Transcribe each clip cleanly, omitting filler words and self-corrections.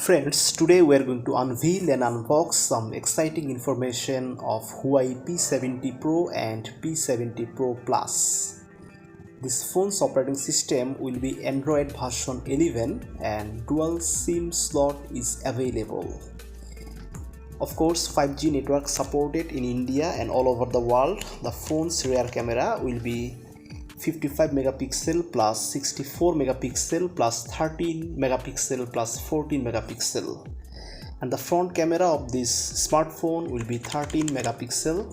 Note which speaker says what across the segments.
Speaker 1: Friends, today we are going to unveil and unbox some exciting information of Huawei P70 Pro and P70 Pro Plus. This phone's operating system will be Android version 11 and dual SIM slot is available. Of course, 5G network supported in India and all over the world. The phone's rear camera will be 55 megapixel plus 64 megapixel plus 13 megapixel plus 14 megapixel, and the front camera of this smartphone will be 13 megapixel.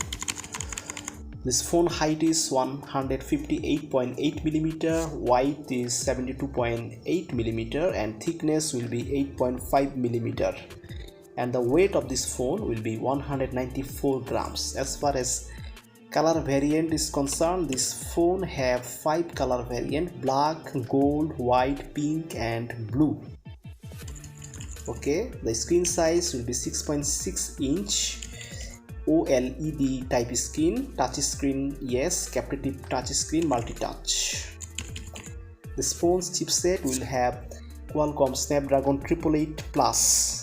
Speaker 1: This phone height is 158.8 millimeter, width is 72.8 millimeter, and thickness will be 8.5 millimeter, and the weight of this phone will be 194 grams. As far as color variant is concerned, this phone have 5 color variant: black, gold, white, pink and blue. Okay, the screen size will be 6.6 inch OLED type screen, touch screen, yes, captive touch screen, multi-touch. This phone's chipset will have Qualcomm Snapdragon 888 Plus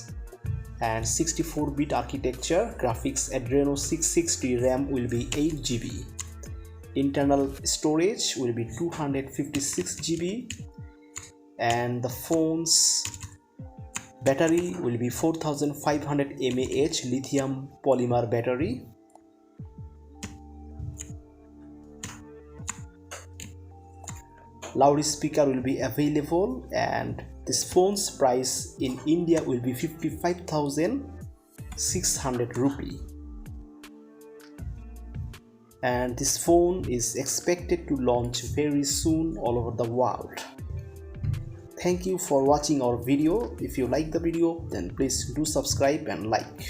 Speaker 1: and 64-bit architecture. Graphics Adreno 660, RAM will be 8GB, internal storage will be 256GB, and the phone's battery will be 4500 mAh lithium polymer battery. Loudspeaker will be available, and this phone's price in India will be 55,600 rupee, and this phone is expected to launch very soon all over the world. Thank you for watching our video. If you like the video, then please do subscribe and like.